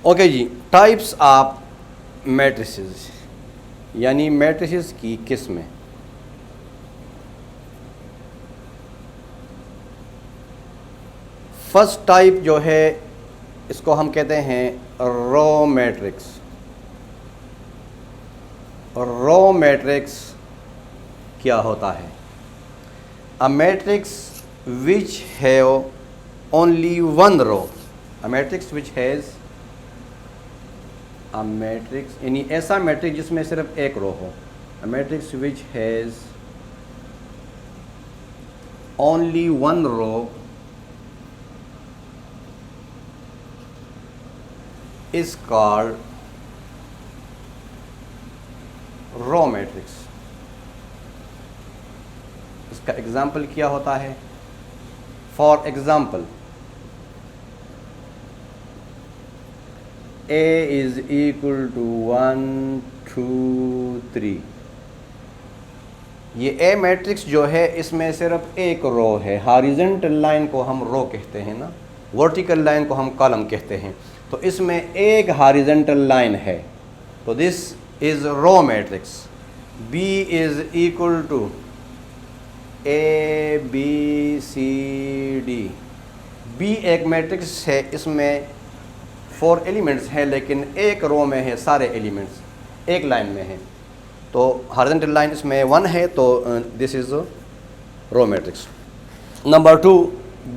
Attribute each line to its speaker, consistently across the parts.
Speaker 1: Okay जी, types of matrices यानी matrices की किस्में। फर्स्ट टाइप जो है इसको हम कहते हैं रो मैट्रिक्स। रो मैट्रिक्स क्या होता है? A matrix which have only one row. A matrix which has a matrix यानी ऐसा मैट्रिक्स जिसमें सिर्फ एक रो हो। A matrix which has only one row is called row matrix. इसका एग्जाम्पल क्या होता है? For example A is equal to 1 2 3। ये ए मैट्रिक्स जो है इसमें सिर्फ एक रो है। हॉरिजॉन्टल लाइन को हम रो कहते हैं ना, वर्टिकल लाइन को हम कॉलम कहते हैं। तो इसमें एक हॉरिजॉन्टल लाइन है, तो this is row matrix. B is equal to A B C D। B एक मैट्रिक्स है, इसमें 4 एलिमेंट्स हैं, लेकिन एक रो में है सारे एलिमेंट्स, एक लाइन में है। तो हॉरिजॉन्टल लाइन इसमें 1 है, तो this is row matrix. Number 2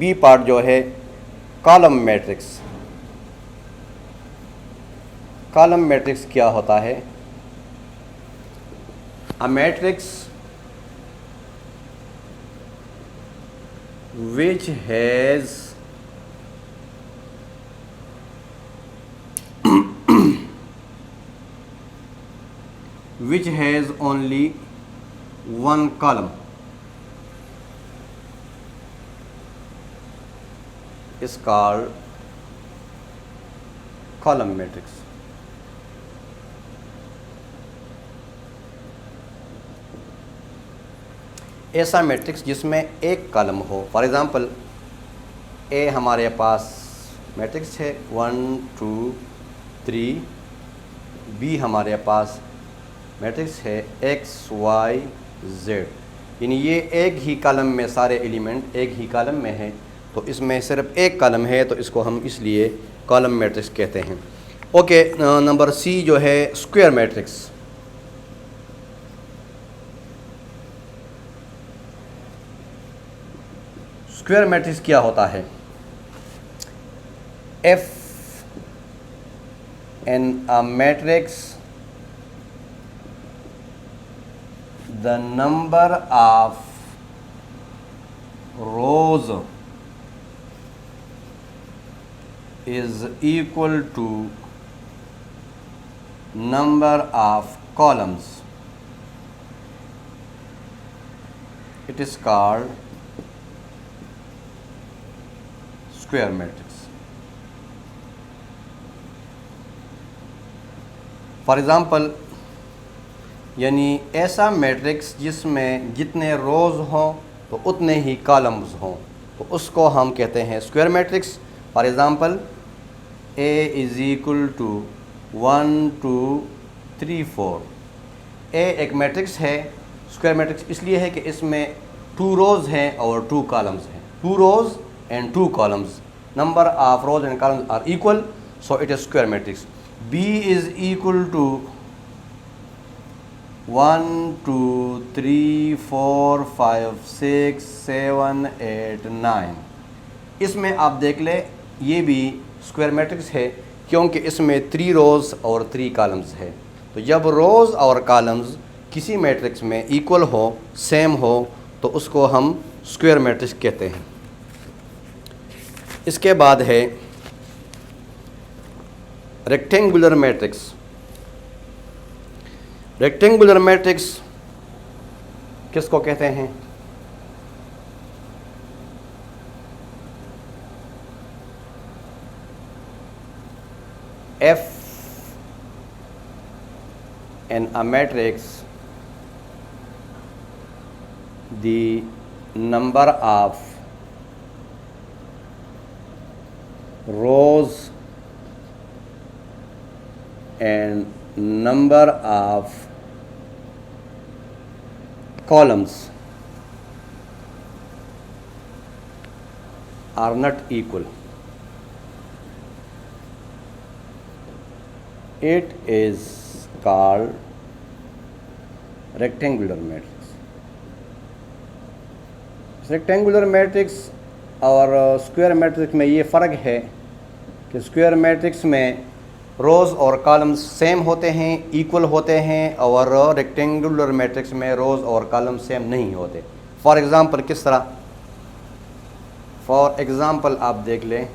Speaker 1: B part जो है कॉलम मैट्रिक्स। कॉलम मैट्रिक्स क्या होता है? A matrix which has which has only one column is called column matrix। ऐसा मैट्रिक्स जिसमें एक कॉलम हो। फॉर एग्जांपल ए हमारे पास मैट्रिक्स है 1 2 3। बी हमारे पास मैट्रिक्स है x y z, यानी ये एक ही कॉलम में सारे एलिमेंट एक ही कॉलम में है। तो इसमें सिर्फ एक कॉलम है, तो इसको हम इसलिए कॉलम मैट्रिक्स कहते हैं। ओके, नंबर सी जो है स्क्वायर मैट्रिक्स। स्क्वायर मैट्रिक्स क्या होता है? F in a matrix the number of rows is equal to number of columns. It is called square matrix. For example यानी ऐसा मैट्रिक्स जिसमें जितने रोज़ हों तो उतने ही कॉलम्स हों, तो उसको हम कहते हैं square matrix. For example A is equal to 1 2 3 4। A एक मैट्रिक्स है, स्क्वायर मैट्रिक्स इसलिए है कि इसमें 2 रोज़ हैं और 2 कॉलम्स हैं। 2 रोज़ and 2 columns, number of rows and columns are equal, so it is square matrix। B is equal to 1 2 3 4 5 6 7 8 9। इसमें आप देख ले ये भी स्क्वायर मैट्रिक्स है, क्योंकि इसमें 3 रोज़ और 3 कॉलम्स है। तो जब रोज़ और कॉलम्स किसी मैट्रिक्स में इक्वल हो, सेम हो, तो उसको हम स्क्वायर मैट्रिक्स कहते हैं। इसके बाद है रेक्टेंगुलर मैट्रिक्स। रेक्टेंगुलर मैट्रिक्स किसको कहते हैं? F in a matrix the number of rows and number of columns are not equal, it is called rectangular matrix. Rectangular matrix और स्क्वायर मैट्रिक्स में ये फ़र्क है कि स्क्वायर मैट्रिक्स में रोज़ और कॉलम्स सेम होते हैं, इक्वल होते हैं, और रेक्टेंगुलर मैट्रिक्स में रोज़ और कॉलम्स सेम नहीं होते। फॉर एग्ज़ाम्पल किस तरह? फॉर एग्ज़ाम्पल आप देख लें,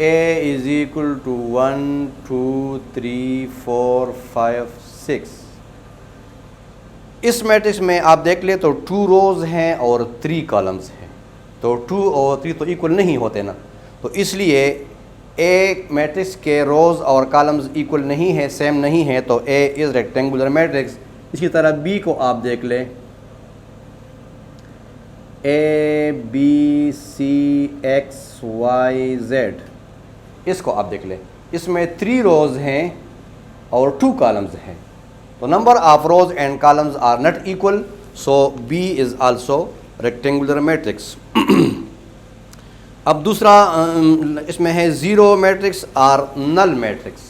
Speaker 1: A इज़ इक्वल टू 1 2 3 4 5 6। इस मैट्रिक्स में आप देख ले तो 2 रोज़ हैं और 3 कॉलम्स हैं, तो 2 और 3 तो इक्वल नहीं होते ना, तो इसलिए ए मैट्रिक्स के रोज़ और कॉलम्स इक्वल नहीं है, सेम नहीं है, तो ए इज़ रेक्टेंगुलर मैट्रिक्स। इसी तरह बी को आप देख लें, a b c x y z, इसको आप देख लें, इसमें 3 रोज़ हैं और 2 कॉलम्स हैं, तो number of rows and columns are not equal, so B is also rectangular matrix. अब दूसरा इसमें है ज़ीरो मैट्रिक्स और नल मैट्रिक्स।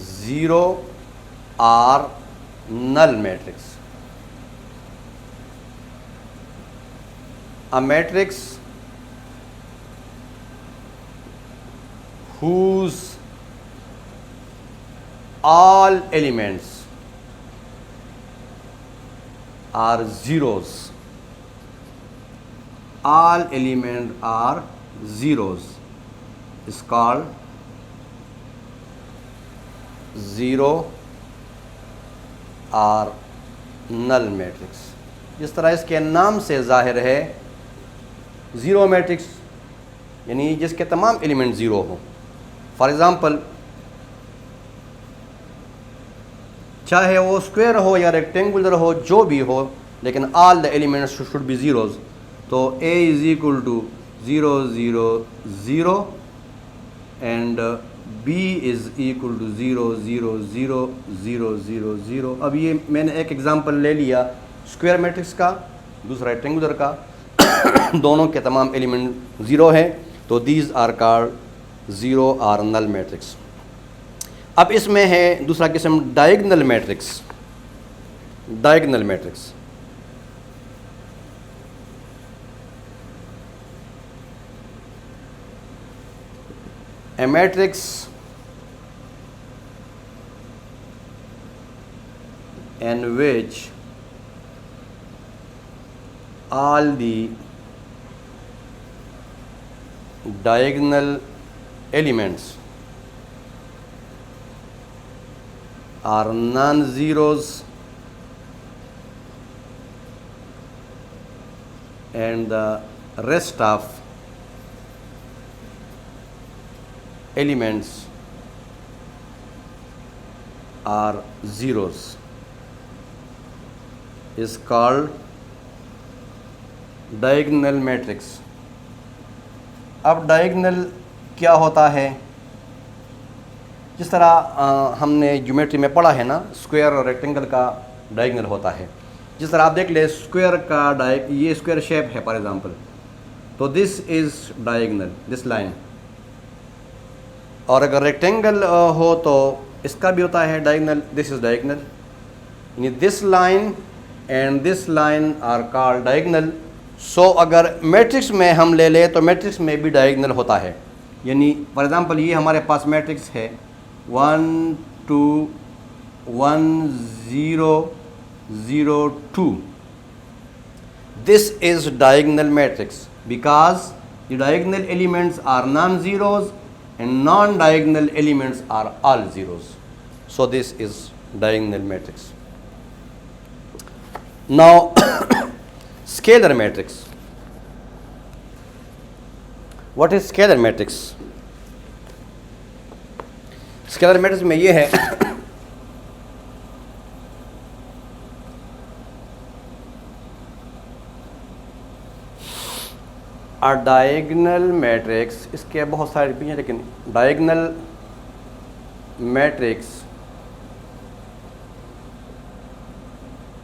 Speaker 1: ज़ीरो और null matrix. A matrix whose all elements are zeros, all elements are zeros, is called zero or null matrix। जिस तरह इसके नाम से जाहिर है, ज़ीरो मैट्रिक्स यानी जिसके तमाम एलिमेंट ज़ीरो हो। फॉर एग्ज़ाम्पल, चाहे वो स्क्वायर हो या रेक्टेंगुलर हो, जो भी हो, लेकिन all the elements should be zeros, तो A is equal to 0 0 0 and B is equal to 0 0 0 0 0 0। अब ये मैंने एक एग्ज़ाम्पल ले लिया स्क्वायर मैट्रिक्स का, दूसरा रेक्टेंगुलर का, दोनों के तमाम एलिमेंट ज़ीरो हैं, तो these are called zero or null matrix. अब इसमें है दूसरा किस्म diagonal matrix. Diagonal matrix a matrix in which all the diagonal elements are non-zeros and the rest of elements are zeros is called diagonal matrix। अब diagonal क्या होता है? जिस तरह हमने ज्योमेट्री में पढ़ा है ना, स्क्वायर और रेक्टेंगल का डायगोनल होता है। जिस तरह आप देख ले, स्क्वायर का ये स्क्वायर शेप है फॉर एग्जांपल, तो this is diagonal, this line. और अगर रेक्टेंगल हो तो इसका भी होता है डायगोनल, दिस इज़ डायगोनल, यानी this line and this line are called diagonal. So अगर मैट्रिक्स में हम ले लें तो मैट्रिक्स में भी डायगोनल होता है, यानी फॉर एग्जांपल ये हमारे पास मैट्रिक्स है 1 2 1 0 0 2। This is diagonal matrix because the diagonal elements are non zeros and non-diagonal elements are all zeros, so this is diagonal matrix। Now scalar matrix, what is scalar matrix? scalar matrix में ये है diagonal matrix, इसके बहुत सारे भी हैं, लेकिन diagonal matrix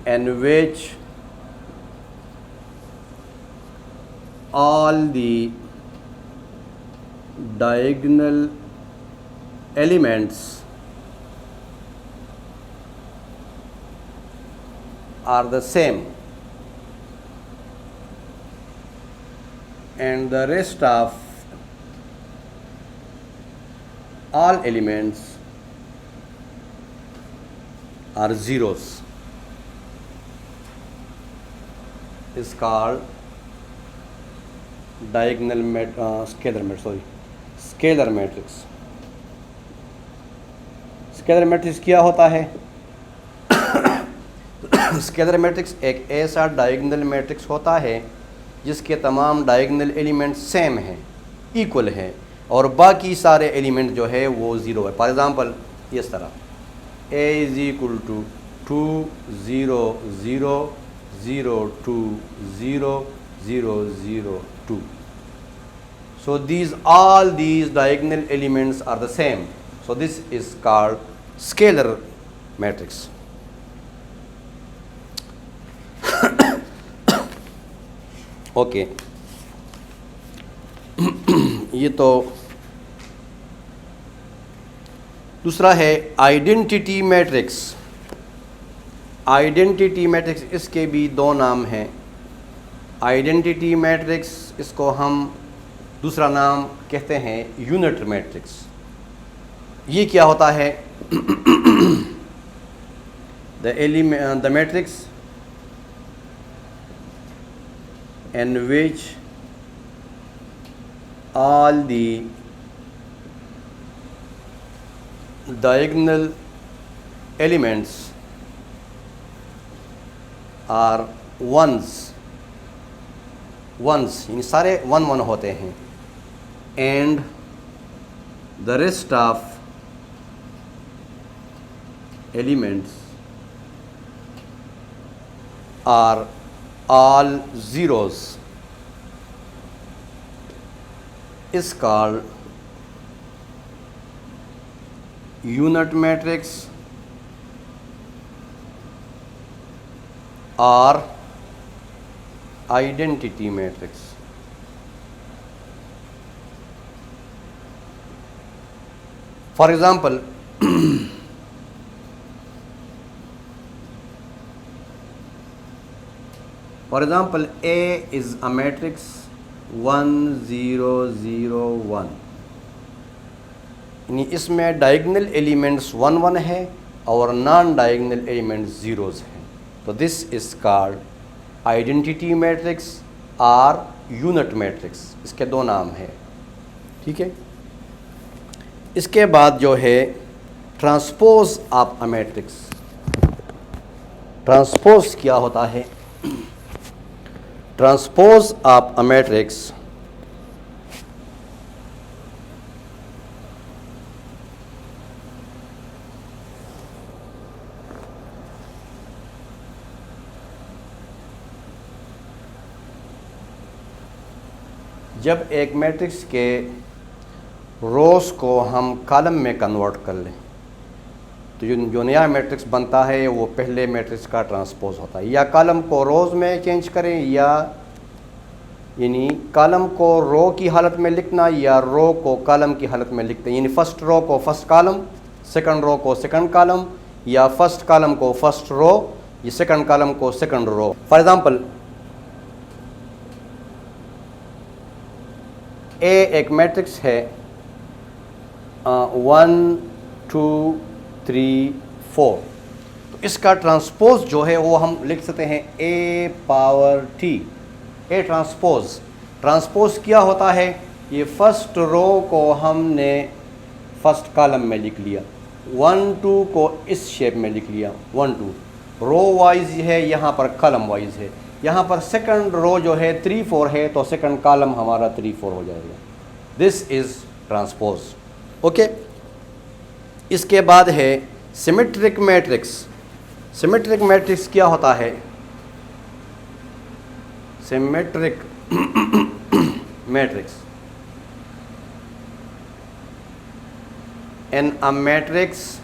Speaker 1: in which all the diagonal elements are the same and the rest of all elements are zeros is called scalar matrix. Scalar matrix क्या होता है? स्केलर मैट्रिक्स एक ऐसा डायगोनल मैट्रिक्स होता है जिसके तमाम डायगोनल एलिमेंट सेम हैं, इक्वल है, और बाकी सारे एलिमेंट जो है वो ज़ीरो है. फॉर एग्ज़ाम्पल इस तरह A is equal to 2 0 0 0 2 0 0 0 2. So all these diagonal elements are the same. So this is called scalar matrix. Okay ये तो दूसरा है आइडेंटिटी मैट्रिक्स. आइडेंटिटी मैट्रिक्स इसके भी दो नाम हैं. आइडेंटिटी मैट्रिक्स इसको हम दूसरा नाम कहते हैं यूनिट मैट्रिक्स. ये क्या होता है? The matrix in which all the diagonal elements are ones यानी सारे 1 1 होते हैं, and the rest of elements are all zeros is called unit matrix or identity matrix. For example, A is a matrix 1 0 0 1. यानी इसमें diagonal elements 1 1 है और non diagonal elements zeros हैं. तो this is called identity matrix और unit matrix. इसके दो नाम हैं. ठीक है. इसके बाद जो है transpose of a matrix. Transpose क्या होता है? Transpose of a matrix जब एक मैट्रिक्स के रोस को हम कॉलम में कन्वर्ट कर लें तो जो नया मैट्रिक्स बनता है वो पहले मैट्रिक्स का ट्रांसपोज होता है. या कॉलम को रोज़ में चेंज करें, या यानी कॉलम को रो की हालत में लिखना या रो को कॉलम की हालत में लिखते हैं. यानी फर्स्ट रो को फर्स्ट कॉलम, सेकंड रो को सेकंड कॉलम, या फर्स्ट कॉलम को फर्स्ट रो, या सेकंड कॉलम को second row. For example a एक मैट्रिक्स है 1 2 3 4. तो इसका ट्रांसपोज जो है वो हम लिख सकते हैं A power T. A transpose क्या होता है? ये फर्स्ट रो को हमने फर्स्ट कॉलम में लिख लिया, 1 2 को इस शेप में लिख लिया, 1 2 रो वाइज है, यहाँ पर कॉलम वाइज है. यहाँ पर सेकंड रो जो है 3 4 है तो सेकंड कॉलम हमारा 3 4 हो जाएगा. This is transpose. ओके. इसके बाद है सिमेट्रिक मैट्रिक्स. सिमेट्रिक मैट्रिक्स क्या होता है? Symmetric matrix in a matrix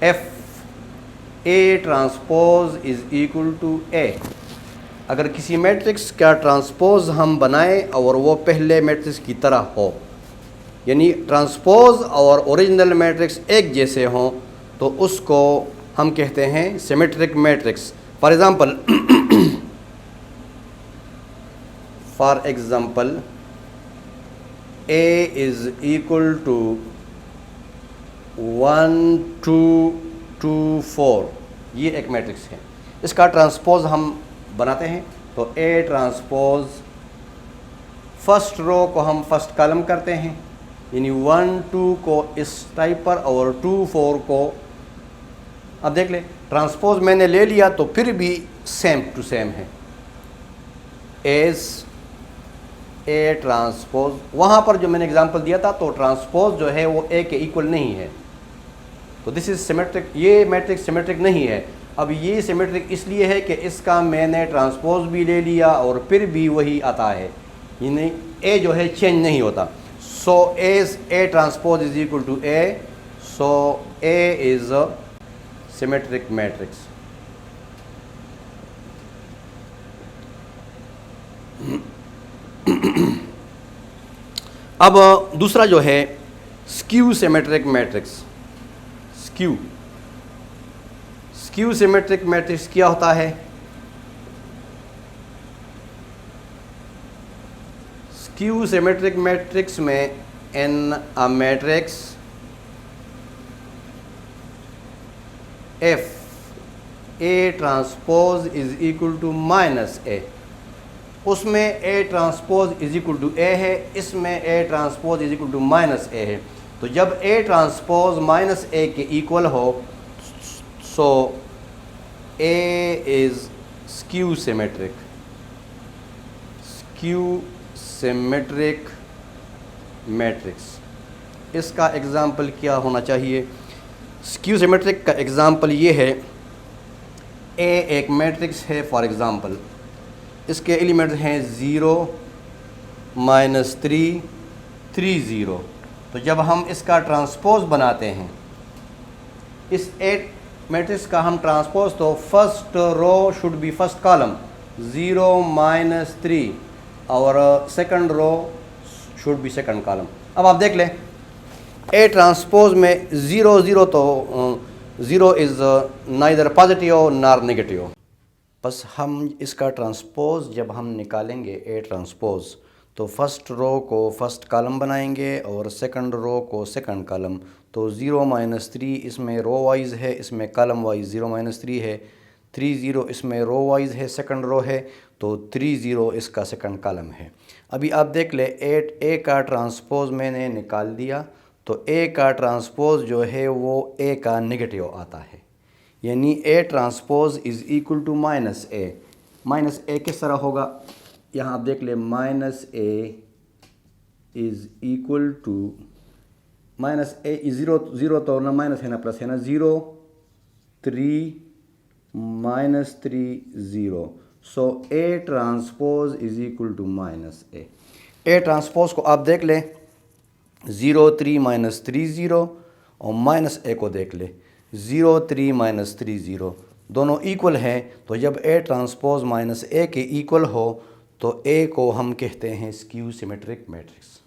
Speaker 1: F A transpose is equal to A, अगर किसी मैट्रिक्स का ट्रांसपोज हम बनाएं और वो पहले मैट्रिक्स की तरह हो, यानी ट्रांसपोज और ओरिजिनल मैट्रिक्स एक जैसे हों, तो उसको हम कहते हैं symmetric matrix. For example A is equal to 1 2 2 4, ये एक मैट्रिक्स है। इसका ट्रांसपोज हम बनाते हैं तो A ट्रांसपोज फर्स्ट रो को हम फर्स्ट कॉलम करते हैं, यानी 1 2 को इस टाइप पर और 2 4 को, अब देख ले ट्रांसपोज मैंने ले लिया तो फिर भी सेम टू सेम है। एज ए ट्रांसपोज, वहाँ पर जो मैंने एग्जांपल दिया था तो ट्रांसपोज जो है वो ए के इक्वल नहीं है, तो दिस इज सिमेट्रिक, ये मैट्रिक्स सिमेट्रिक नहीं है। अब ये सिमेट्रिक इसलिए है कि इसका मैंने ट्रांसपोज भी ले लिया और फिर भी वही आता है, यानी ए जो है चेंज नहीं होता। So as A transpose is equal to A, so A is a symmetric matrix. अब दूसरा जो है skew symmetric matrix. Skew symmetric matrix क्या होता है? स्क्यू सिमेट्रिक मैट्रिक्स में in a matrix if A transpose is equal to minus A, उसमें A transpose is equal to A है, इसमें A transpose is equal to minus A है। तो जब ए ट्रांसपोज माइनस ए के इक्वल हो, so A is skew symmetric. Skew symmetric matrix, इसका example क्या होना चाहिए? स्क्यू सिमेट्रिक का एग्जाम्पल ये है, ए एक मैट्रिक्स है फॉर एग्ज़ाम्पल, इसके एलिमेंट्स हैं 0 -3 3 0। तो जब हम इसका ट्रांसपोज बनाते हैं, इस ए मैट्रिक्स का हम ट्रांसपोज, तो first row should be first column 0 -3 और second row should be second column. अब आप देख लें ए ट्रांसपोज में 0 0, तो 0 is neither positive nor negative. बस हम इसका ट्रांसपोज जब हम निकालेंगे ए ट्रांसपोज, तो फर्स्ट रो को फर्स्ट कॉलम बनाएंगे और सेकंड रो को सेकंड कॉलम। तो 0 -3 इसमें रो वाइज है, इसमें कॉलम वाइज 0 -3 है। 3 0 इसमें रो वाइज है, सेकंड रो है, तो 3 0 इसका सेकंड कॉलम है। अभी आप देख ले ए का ट्रांसपोज मैंने निकाल दिया, तो ए का ट्रांसपोज जो है वो ए का नेगेटिव आता है, यानी A transpose is equal to minus A. Minus A किस तरह होगा? यहाँ आप देख ले minus A is equal to, minus A is 0 0, तो ना माइनस है ना प्लस है ना, 0 3 -3 0। So a transpose is equal to minus a. A transpose को आप देख ले 0 3 -3 0 और माइनस ए को देख ले 0 3 -3 0, दोनों इक्वल हैं। तो जब ए ट्रांसपोज माइनस ए के इक्वल हो, तो ए को हम कहते हैं स्क्यू सिमेट्रिक मैट्रिक्स।